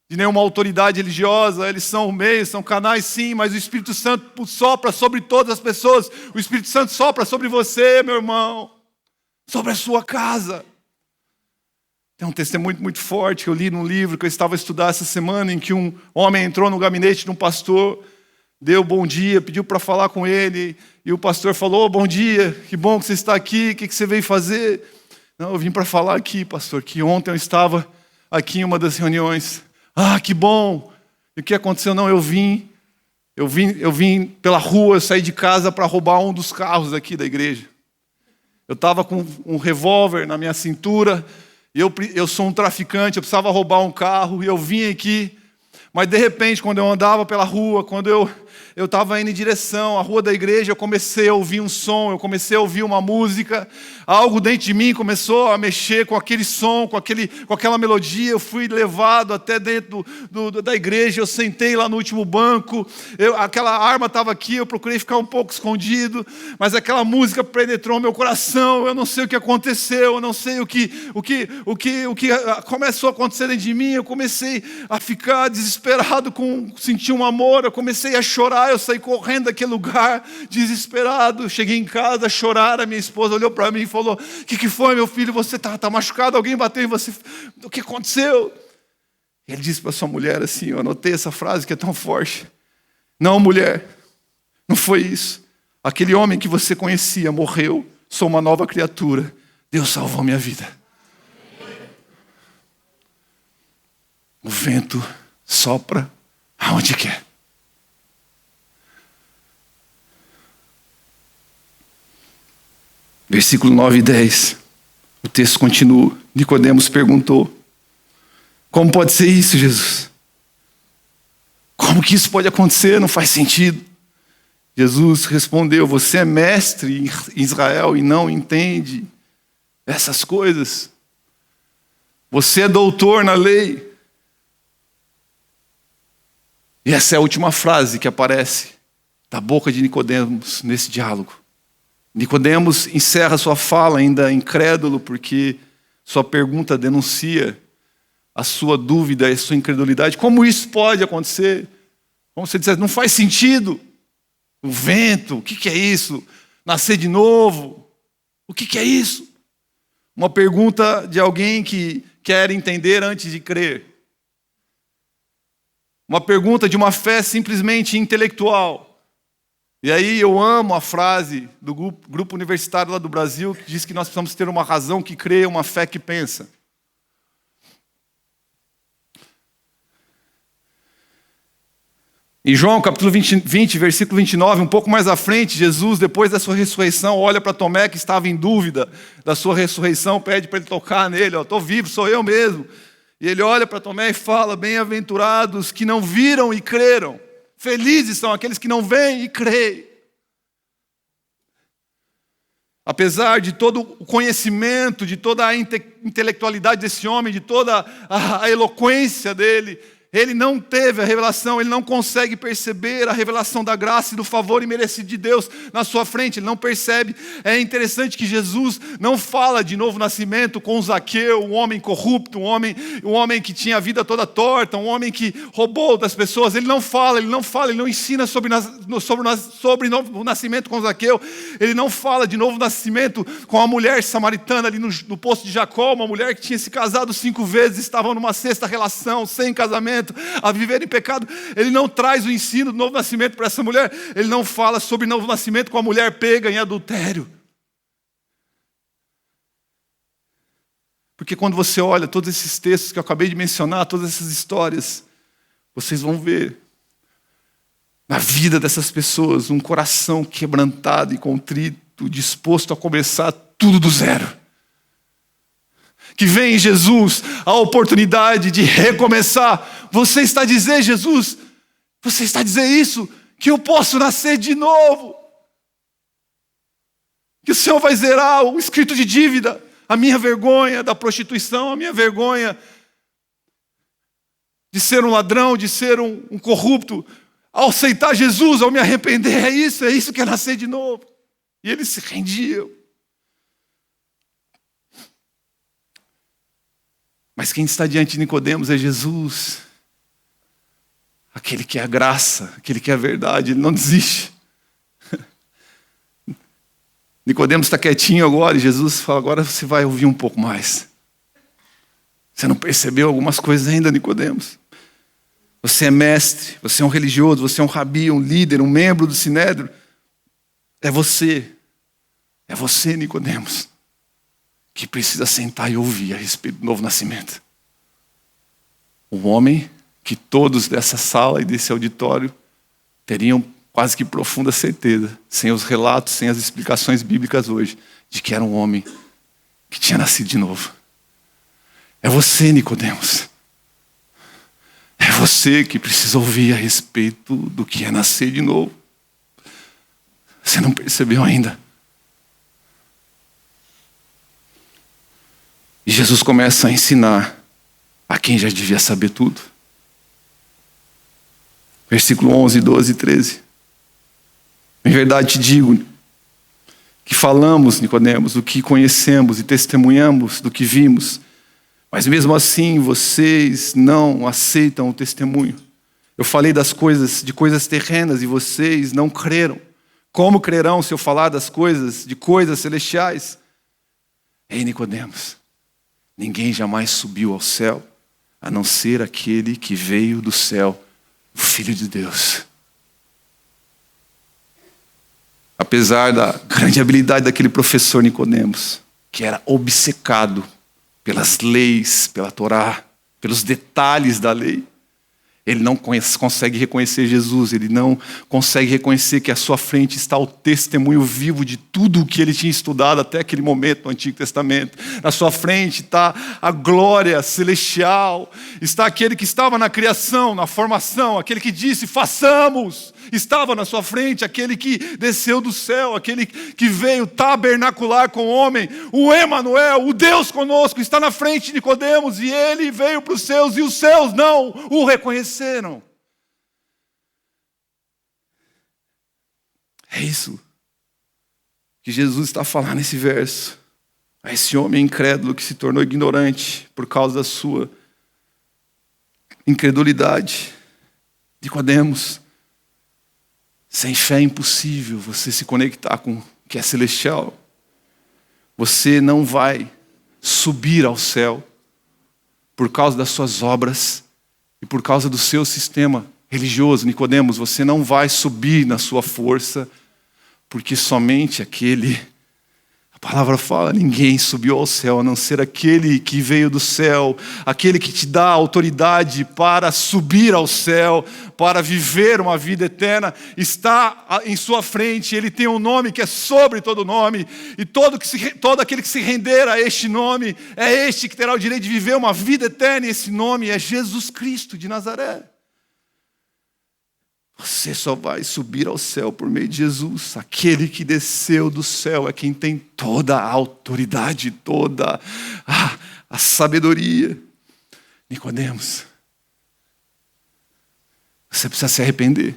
de nenhuma autoridade religiosa. Eles são meios, são canais sim, mas o Espírito Santo sopra sobre todas as pessoas. O Espírito Santo sopra sobre você, meu irmão, sobre a sua casa. Tem um testemunho muito forte que eu li num livro que eu estava a estudar essa semana, em que um homem entrou no gabinete de um pastor, deu bom dia, pediu para falar com ele, e o pastor falou: bom dia, que bom que você está aqui, o que você veio fazer? Não, eu vim para falar aqui, pastor, que ontem eu estava aqui em uma das reuniões. Ah, que bom! E o que aconteceu? Não, eu vim pela rua, eu saí de casa para roubar um dos carros aqui da igreja. Eu estava com um revólver na minha cintura, e eu sou um traficante, eu precisava roubar um carro, e eu vim aqui, Mas de repente, quando eu andava pela rua, quando eu estava indo em direção à rua da igreja, eu comecei a ouvir um som, eu comecei a ouvir uma música, algo dentro de mim começou a mexer com aquele som, com aquela melodia. Eu fui levado até dentro da igreja, eu sentei lá no último banco, aquela arma estava aqui, eu procurei ficar um pouco escondido, mas aquela música penetrou meu coração. Eu não sei o que aconteceu, eu não sei o que começou a acontecer dentro de mim. Eu comecei a ficar desesperado, sentir um amor, eu comecei a chorar. Eu saí correndo daquele lugar, desesperado. Cheguei em casa a chorar. A minha esposa olhou para mim e falou: o que foi, meu filho? Você está machucado? Alguém bateu em você? O que aconteceu? Ele disse para sua mulher assim, eu anotei essa frase que é tão forte: não, mulher, não foi isso. Aquele homem que você conhecia morreu. Sou uma nova criatura. Deus salvou minha vida. O vento sopra aonde quer. Versículo 9 e 10. O texto continua. Nicodemos perguntou: como pode ser isso, Jesus? Como que isso pode acontecer? Não faz sentido. Jesus respondeu: você é mestre em Israel e não entende essas coisas? Você é doutor na lei. E essa é a última frase que aparece da boca de Nicodemos nesse diálogo. Nicodemos encerra sua fala ainda incrédulo, porque sua pergunta denuncia a sua dúvida e a sua incredulidade. Como isso pode acontecer? Como você disser, não faz sentido. O vento, o que é isso? Nascer de novo, o que é isso? Uma pergunta de alguém que quer entender antes de crer. Uma pergunta de uma fé simplesmente intelectual. E aí eu amo a frase do grupo universitário lá do Brasil, que diz que nós precisamos ter uma razão que crê, uma fé que pensa. Em João capítulo 20, versículo 29, um pouco mais à frente, Jesus, depois da sua ressurreição, olha para Tomé, que estava em dúvida da sua ressurreição, pede para ele tocar nele: estou vivo, sou eu mesmo. E ele olha para Tomé e fala: bem-aventurados que não viram e creram. Felizes são aqueles que não veem e creem. Apesar de todo o conhecimento, de toda a intelectualidade desse homem, de toda a eloquência dele, ele não teve a revelação, ele não consegue perceber a revelação da graça e do favor imerecido de Deus na sua frente, ele não percebe. É interessante que Jesus não fala de novo nascimento com Zaqueu, um homem corrupto, um homem que tinha a vida toda torta, um homem que roubou das pessoas. Ele não ensina sobre novo nascimento com Zaqueu, ele não fala de novo nascimento com a mulher samaritana ali no poço de Jacó, uma mulher que tinha se casado 5 vezes, estava numa sexta relação, sem casamento, a viver em pecado. Ele não traz o ensino do novo nascimento para essa mulher. Ele não fala sobre novo nascimento com a mulher pega em adultério. Porque quando você olha todos esses textos que eu acabei de mencionar, todas essas histórias, vocês vão ver na vida dessas pessoas um coração quebrantado e contrito, disposto a começar tudo do zero. Que vem em Jesus a oportunidade de recomeçar. Você está a dizer, Jesus, você está a dizer isso, que eu posso nascer de novo, que o Senhor vai zerar o escrito de dívida, a minha vergonha da prostituição, a minha vergonha de ser um ladrão, de ser um corrupto. Ao aceitar Jesus, ao me arrepender, é isso que é nascer de novo. E eles se rendiam. Mas quem está diante de Nicodemos é Jesus, aquele que é a graça, aquele que é a verdade. Ele não desiste. Nicodemos está quietinho agora e Jesus fala: agora você vai ouvir um pouco mais. Você não percebeu algumas coisas ainda, Nicodemos? Você é mestre, você é um religioso, você é um rabi, um líder, um membro do Sinédrio. É você, Nicodemos, que precisa sentar e ouvir a respeito do novo nascimento. Um homem que todos dessa sala e desse auditório teriam quase que profunda certeza, sem os relatos, sem as explicações bíblicas hoje, de que era um homem que tinha nascido de novo. É você, Nicodemos. É você que precisa ouvir a respeito do que é nascer de novo. Você não percebeu ainda? E Jesus começa a ensinar a quem já devia saber tudo. Versículo 11, 12 e 13. Em verdade te digo que falamos, Nicodemos, do que conhecemos e testemunhamos do que vimos, mas mesmo assim vocês não aceitam o testemunho. Eu falei de coisas terrenas e vocês não creram. Como crerão se eu falar de coisas celestiais? Ei, Nicodemos, ninguém jamais subiu ao céu, a não ser aquele que veio do céu, o Filho de Deus. Apesar da grande habilidade daquele professor Nicodemos, que era obcecado pelas leis, pela Torá, pelos detalhes da lei, ele não consegue reconhecer Jesus, ele não consegue reconhecer que à sua frente está o testemunho vivo de tudo o que ele tinha estudado até aquele momento no Antigo Testamento. Na sua frente está a glória celestial, está aquele que estava na criação, na formação, aquele que disse, façamos. Estava na sua frente aquele que desceu do céu, aquele que veio tabernacular com o homem, o Emanuel, o Deus conosco, está na frente de Nicodemos, e ele veio para os seus, e os seus não o reconheceram. É isso que Jesus está falando nesse verso. A esse homem incrédulo que se tornou ignorante por causa da sua incredulidade. Nicodemos, sem fé é impossível você se conectar com o que é celestial. Você não vai subir ao céu por causa das suas obras e por causa do seu sistema religioso. Nicodemos, você não vai subir na sua força, porque somente aquele, a palavra fala, ninguém subiu ao céu, a não ser aquele que veio do céu, aquele que te dá autoridade para subir ao céu, para viver uma vida eterna, está em sua frente. Ele tem um nome que é sobre todo nome, e todo aquele que se render a este nome, é este que terá o direito de viver uma vida eterna, e esse nome é Jesus Cristo de Nazaré. Você só vai subir ao céu por meio de Jesus. Aquele que desceu do céu é quem tem toda a autoridade, toda a sabedoria. Nicodemos, você precisa se arrepender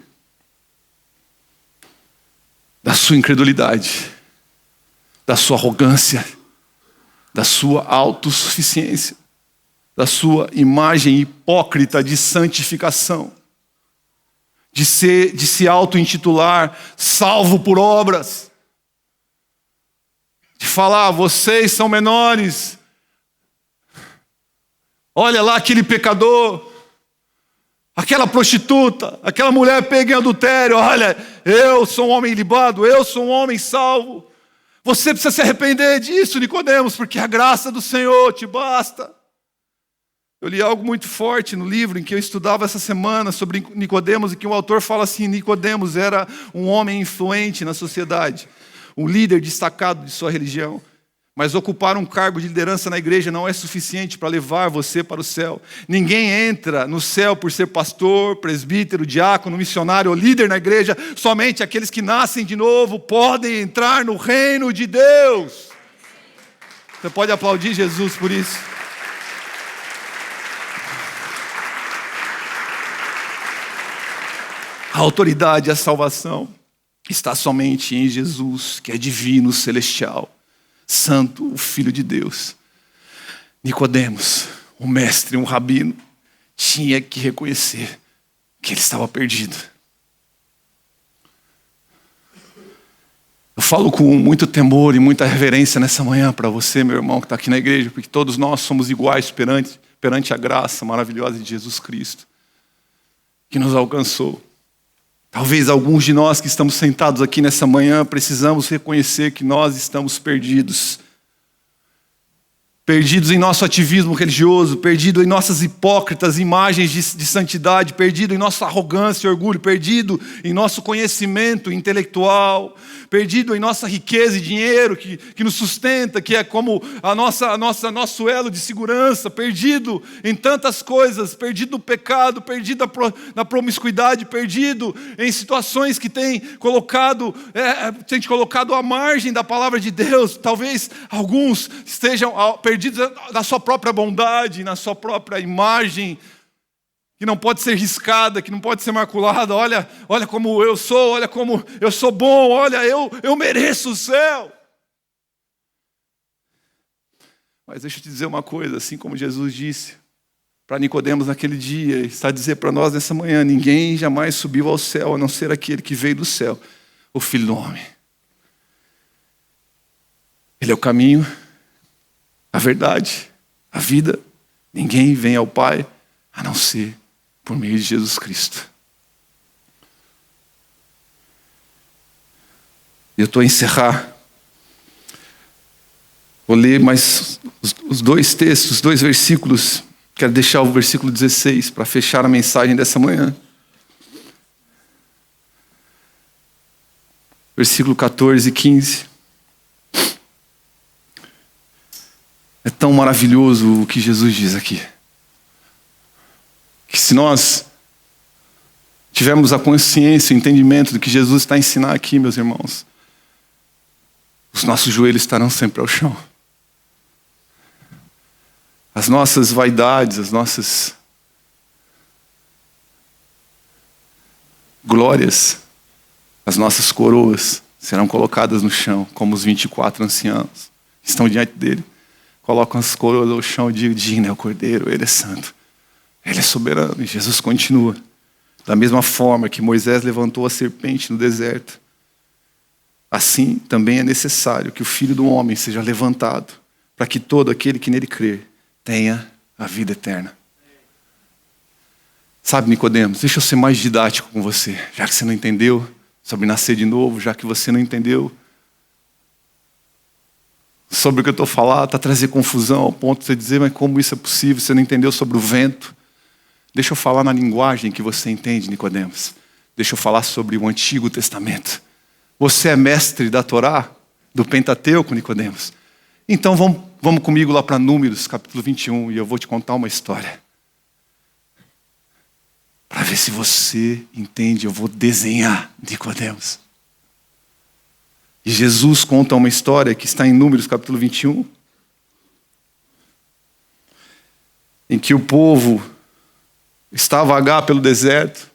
da sua incredulidade, da sua arrogância, da sua autossuficiência, da sua imagem hipócrita de santificação, de se auto-intitular salvo por obras, de falar, vocês são menores, olha lá aquele pecador, aquela prostituta, aquela mulher pega em adultério, olha, eu sou um homem libado, eu sou um homem salvo. Você precisa se arrepender disso, Nicodemos, porque a graça do Senhor te basta. Eu li algo muito forte no livro em que eu estudava essa semana sobre Nicodemos, e que o autor fala assim: Nicodemos era um homem influente na sociedade, um líder destacado de sua religião, mas ocupar um cargo de liderança na igreja não é suficiente para levar você para o céu. Ninguém entra no céu por ser pastor, presbítero, diácono, missionário ou líder na igreja. Somente aqueles que nascem de novo podem entrar no reino de Deus. Você pode aplaudir Jesus por isso? A autoridade e a salvação está somente em Jesus, que é divino, celestial, santo, o Filho de Deus. Nicodemos, um mestre, um rabino, tinha que reconhecer que ele estava perdido. Eu falo com muito temor e muita reverência nessa manhã para você, meu irmão, que está aqui na igreja, porque todos nós somos iguais perante a graça maravilhosa de Jesus Cristo, que nos alcançou. Talvez alguns de nós que estamos sentados aqui nessa manhã precisamos reconhecer que nós estamos perdidos. perdidos em nosso ativismo religioso, perdido em nossas hipócritas imagens de santidade, perdido em nossa arrogância e orgulho, perdido em nosso conhecimento intelectual, perdido em nossa riqueza e dinheiro que nos sustenta, que é como nosso elo de segurança, perdido em tantas coisas, perdido no pecado, perdido na promiscuidade, perdido em situações que tem colocado à margem da palavra de Deus. Talvez alguns estejam perdidos na sua própria bondade, na sua própria imagem, que não pode ser riscada, que não pode ser maculada. Olha como eu sou, olha como eu sou bom, olha, eu mereço o céu. Mas deixa eu te dizer uma coisa, assim como Jesus disse para Nicodemos naquele dia, está a dizer para nós nessa manhã: ninguém jamais subiu ao céu, a não ser aquele que veio do céu, o Filho do Homem. Ele é o caminho, a verdade, a vida. Ninguém vem ao Pai a não ser por meio de Jesus Cristo. Eu estou a encerrar. Vou ler mais os dois textos, os dois versículos. Quero deixar o versículo 16 para fechar a mensagem dessa manhã. Versículo 14 e 15. É tão maravilhoso o que Jesus diz aqui. Que se nós tivermos a consciência, o entendimento do que Jesus está a ensinar aqui, meus irmãos, os nossos joelhos estarão sempre ao chão. As nossas vaidades, as nossas glórias, as nossas coroas serão colocadas no chão, como os 24 anciãos que estão diante dele. Colocam as coroas ao chão e dizem: digno é o Cordeiro, ele é santo, ele é soberano. E Jesus continua. Da mesma forma que Moisés levantou a serpente no deserto, assim também é necessário que o Filho do Homem seja levantado, para que todo aquele que nele crer tenha a vida eterna. Sabe, Nicodemos, deixa eu ser mais didático com você, já que você não entendeu sobre nascer de novo, já que você não entendeu sobre o que eu estou falando, está a trazer confusão ao ponto de você dizer: mas como isso é possível? Você não entendeu sobre o vento? Deixa eu falar na linguagem que você entende, Nicodemos. Deixa eu falar sobre o Antigo Testamento. Você é mestre da Torá, do Pentateuco, Nicodemos? Então vamos comigo lá para Números, capítulo 21, e eu vou te contar uma história. Para ver se você entende, eu vou desenhar, Nicodemos. E Jesus conta uma história que está em Números capítulo 21, em que o povo está a vagar pelo deserto.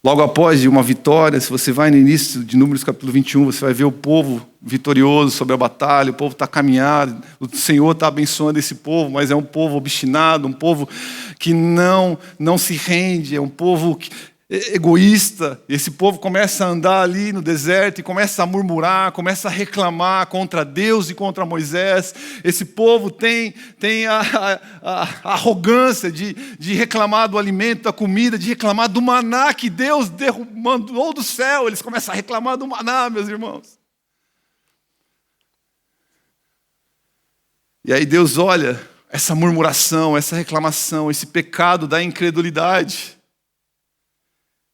Logo após de uma vitória, se você vai no início de Números capítulo 21, você vai ver o povo vitorioso sobre a batalha, o povo está caminhando, o Senhor está abençoando esse povo, mas é um povo obstinado, um povo que não se rende, é um povo egoísta. Esse povo começa a andar ali no deserto e começa a murmurar, começa a reclamar contra Deus e contra Moisés. Esse povo tem a arrogância de reclamar do alimento, da comida, de reclamar do maná que Deus mandou do céu. Eles começam a reclamar do maná, meus irmãos. E aí Deus olha essa murmuração, essa reclamação, esse pecado da incredulidade.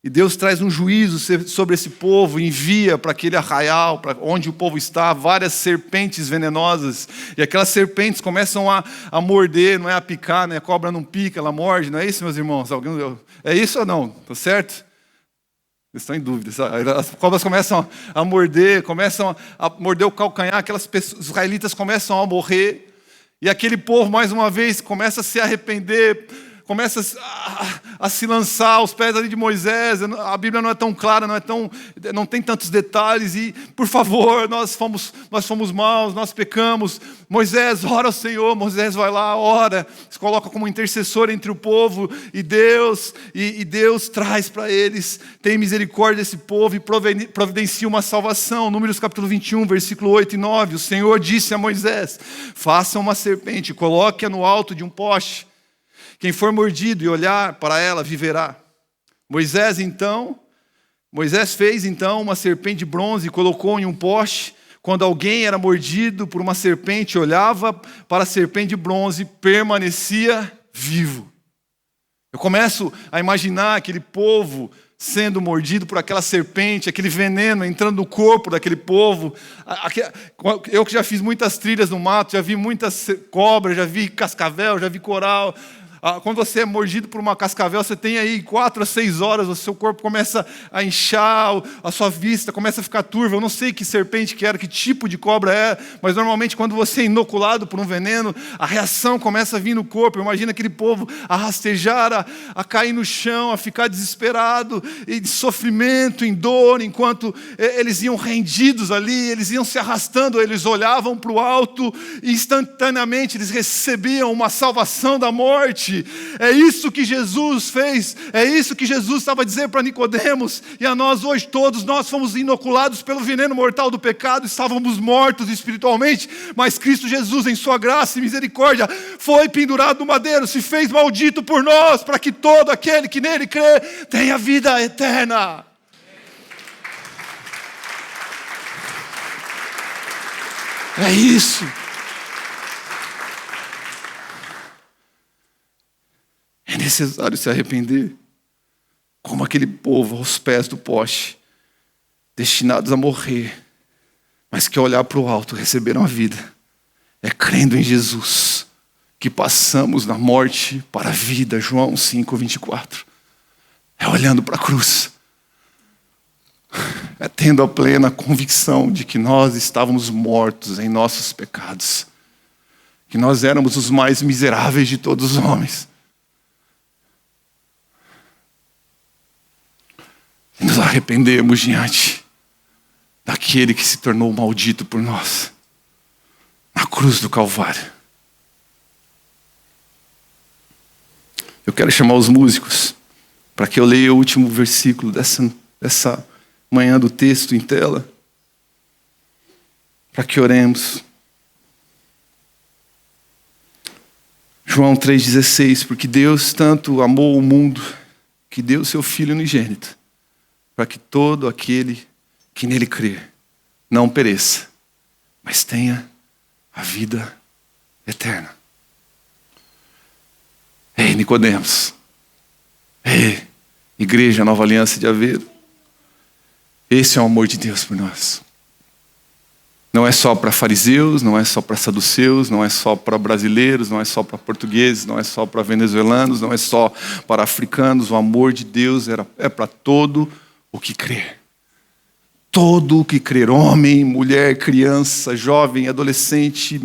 E Deus traz um juízo sobre esse povo, envia para aquele arraial, para onde o povo está, várias serpentes venenosas. E aquelas serpentes começam a morder, não é a picar, né? A cobra não pica, ela morde. Não é isso, meus irmãos? É isso ou não? Está certo? Vocês estão em dúvida. As cobras começam a morder o calcanhar, os israelitas começam a morrer. E aquele povo, mais uma vez, começa a se arrepender, começa a se lançar aos pés ali de Moisés. A Bíblia não é tão clara, não tem tantos detalhes. E, por favor, nós fomos maus, nós pecamos. Moisés, ora ao Senhor. Moisés vai lá, ora, se coloca como intercessor entre o povo e Deus. E Deus traz para eles, tem misericórdia desse povo e providencia uma salvação. Números capítulo 21, versículo 8 e 9. O Senhor disse a Moisés: faça uma serpente, coloque-a no alto de um poste. Quem for mordido e olhar para ela viverá. Moisés fez então uma serpente de bronze e colocou em um poste, quando alguém era mordido por uma serpente, olhava para a serpente de bronze, permanecia vivo. Eu começo a imaginar aquele povo sendo mordido por aquela serpente, aquele veneno entrando no corpo daquele povo. Eu que já fiz muitas trilhas no mato, já vi muitas cobras, já vi cascavel, já vi coral. Quando você é mordido por uma cascavel, você tem aí 4 a 6 horas, o seu corpo começa a inchar, a sua vista começa a ficar turva. Eu não sei que serpente que era, que tipo de cobra é, mas normalmente quando você é inoculado por um veneno, a reação começa a vir no corpo. Imagina aquele povo a rastejar, a cair no chão, a ficar desesperado, e de sofrimento, em dor, enquanto eles iam rendidos ali, eles iam se arrastando, eles olhavam para o alto e instantaneamente eles recebiam uma salvação da morte. É isso que Jesus fez, é isso que Jesus estava a dizer para Nicodemos, e a nós hoje, todos nós fomos inoculados pelo veneno mortal do pecado, estávamos mortos espiritualmente, mas Cristo Jesus, em sua graça e misericórdia, foi pendurado no madeiro, se fez maldito por nós, para que todo aquele que nele crê tenha vida eterna. É isso. É necessário se arrepender, como aquele povo aos pés do poste, destinados a morrer, mas que ao olhar para o alto receberam a vida. É crendo em Jesus que passamos da morte para a vida, João 5:24. É olhando para a cruz. É tendo a plena convicção de que nós estávamos mortos em nossos pecados, que nós éramos os mais miseráveis de todos os homens. E nos arrependemos diante daquele que se tornou maldito por nós, na cruz do Calvário. Eu quero chamar os músicos para que eu leia o último versículo dessa manhã do texto em tela, para que oremos. João 3,16, porque Deus tanto amou o mundo, que deu seu Filho unigênito, para que todo aquele que nele crê não pereça, mas tenha a vida eterna. Ei, Nicodemos. Ei, Igreja Nova Aliança de Aveiro. Esse é o amor de Deus por nós. Não é só para fariseus, não é só para saduceus, não é só para brasileiros, não é só para portugueses, não é só para venezuelanos, não é só para africanos. O amor de Deus é para todo o que crer. Todo o que crer, homem, mulher, criança, jovem, adolescente,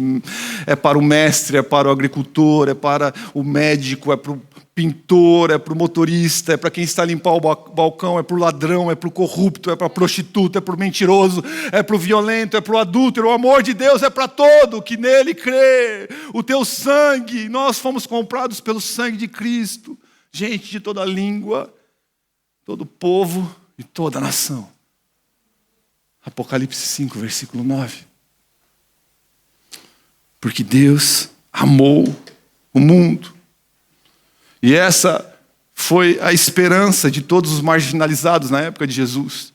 é para o mestre, é para o agricultor, é para o médico, é para o pintor, é para o motorista, é para quem está a limpar o balcão, é para o ladrão, é para o corrupto, é para a prostituta, é para o mentiroso, é para o violento, é para o adúltero. O amor de Deus é para todo que nele crê. O teu sangue, nós fomos comprados pelo sangue de Cristo. Gente de toda língua, todo povo e toda nação. Apocalipse 5, versículo 9. Porque Deus amou o mundo. E essa foi a esperança de todos os marginalizados na época de Jesus.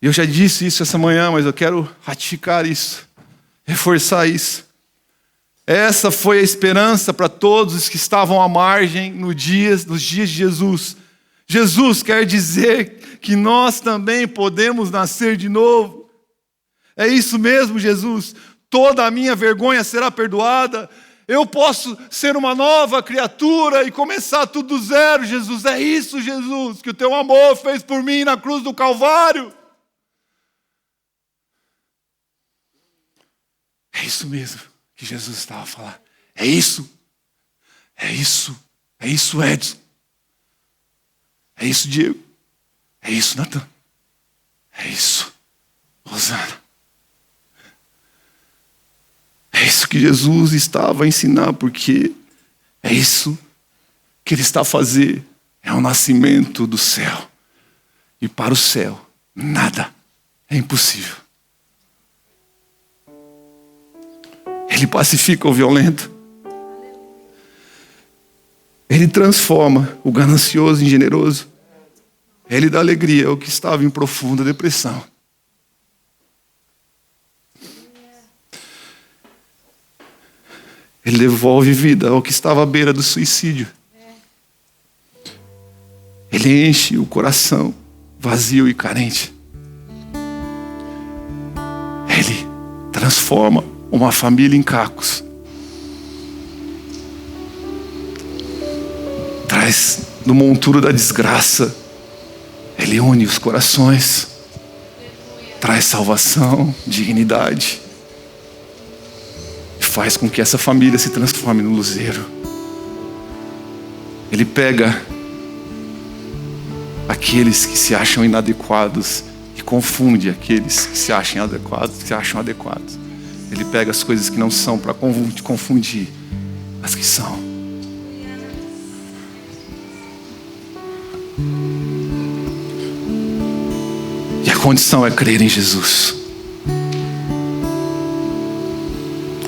Eu já disse isso essa manhã, mas eu quero ratificar isso, reforçar isso. Essa foi a esperança para todos os que estavam à margem nos dias de Jesus. Jesus quer dizer que nós também podemos nascer de novo. É isso mesmo, Jesus. Toda a minha vergonha será perdoada. Eu posso ser uma nova criatura e começar tudo do zero, Jesus. É isso, Jesus, que o teu amor fez por mim na cruz do Calvário. É isso mesmo que Jesus estava a falar. É isso. É isso. É isso, Edson. É isso, Diego. É isso, Natan. É isso, Rosana. É isso que Jesus estava a ensinar, porque é isso que Ele está a fazer. É o nascimento do céu. E para o céu, nada é impossível. Ele pacifica o violento. Ele transforma o ganancioso em generoso. Ele dá alegria ao que estava em profunda depressão. Ele devolve vida ao que estava à beira do suicídio. Ele enche o coração vazio e carente. Ele transforma uma família em cacos. Traz do monturo da desgraça. Ele une os corações. Traz salvação, dignidade. E faz com que essa família se transforme no luzeiro. Ele pega aqueles que se acham inadequados e confunde aqueles que se acham adequados. Ele pega as coisas que não são para confundir as que são. E a condição é crer em Jesus.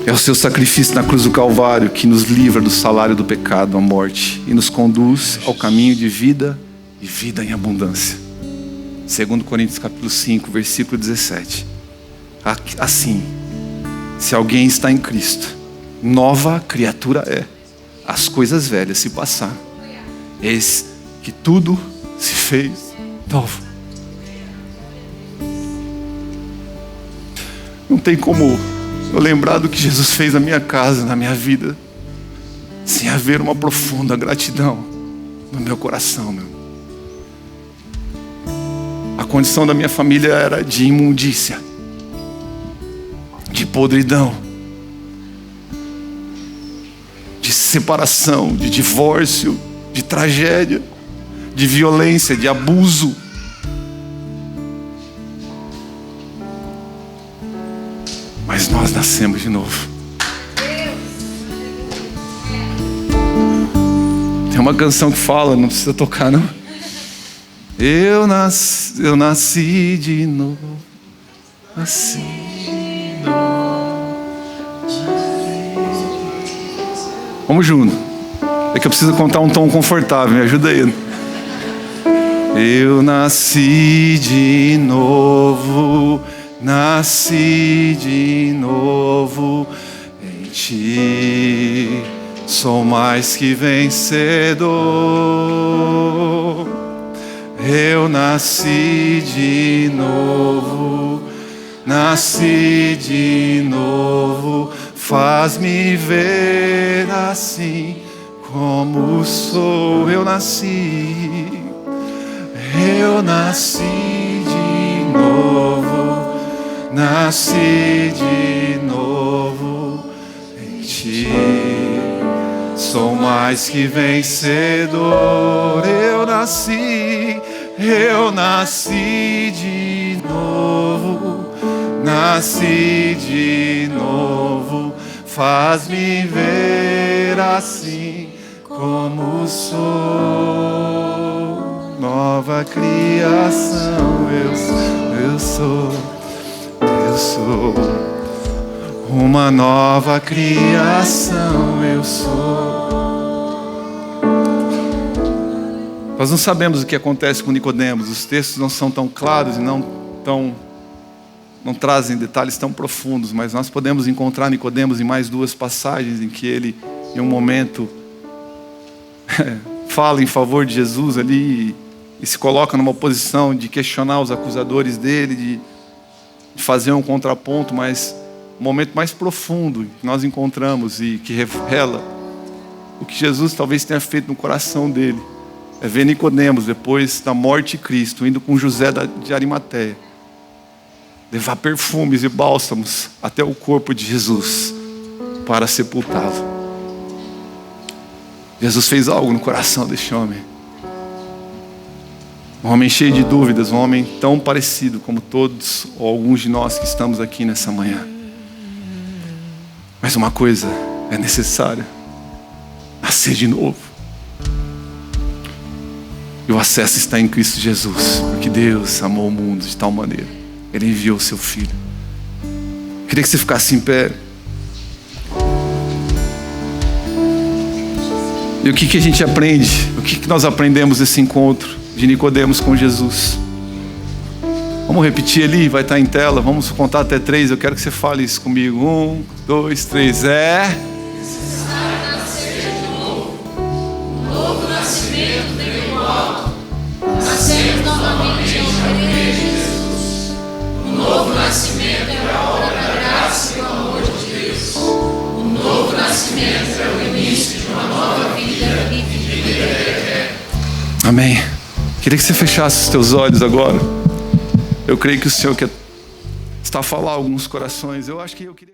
É o seu sacrifício na cruz do Calvário que nos livra do salário do pecado, a morte, e nos conduz ao caminho de vida e vida em abundância. 2 Coríntios capítulo 5, versículo 17. Assim, se alguém está em Cristo, nova criatura é. As coisas velhas se passaram. Eis que tudo se fez novo. Não tem como eu lembrar do que Jesus fez na minha casa, na minha vida, sem haver uma profunda gratidão no meu coração, meu. A condição da minha família era de imundícia, de podridão, de separação, de divórcio, de tragédia, de violência, de abuso. Mas nós nascemos de novo. Tem uma canção que fala, não precisa tocar não. Eu nasci de novo. Nasci de novo. Vamos junto. É que eu preciso contar um tom confortável, me ajuda aí. Eu nasci de novo. Nasci de novo em ti, sou mais que vencedor. Eu nasci de novo, faz-me ver assim como sou. Eu nasci de novo. Nasci de novo em ti, sou mais que vencedor. Eu nasci de novo, faz-me ver assim como sou. Nova criação eu sou uma nova criação, eu sou. Nós não sabemos o que acontece com Nicodemos. Os textos não são tão claros e não trazem detalhes tão profundos, mas nós podemos encontrar Nicodemos em mais duas passagens em que ele, em um momento, fala em favor de Jesus ali e se coloca numa posição de questionar os acusadores dele, de fazer um contraponto, mas o momento mais profundo que nós encontramos e que revela o que Jesus talvez tenha feito no coração dele é ver Nicodemos, depois da morte de Cristo, indo com José de Arimateia, levar perfumes e bálsamos até o corpo de Jesus para sepultá-lo. Jesus fez algo no coração deste homem. Um homem cheio de dúvidas, um homem tão parecido como todos ou alguns de nós que estamos aqui nessa manhã. Mas uma coisa é necessária: nascer de novo. E o acesso está em Cristo Jesus, porque Deus amou o mundo de tal maneira, Ele enviou o seu Filho. Queria que você ficasse em pé. E o que a gente aprende? O que nós aprendemos desse encontro de Nicodemos com Jesus? Vamos repetir ali, vai estar em tela. Vamos contar até 3. Eu quero que você fale isso comigo. 1, 2, 3. Deus. O novo nascimento é o início de uma nova vida e vida eterna. Amém. Queria que você fechasse os teus olhos agora. Eu creio que o Senhor está a falar a alguns corações. Eu acho que eu queria...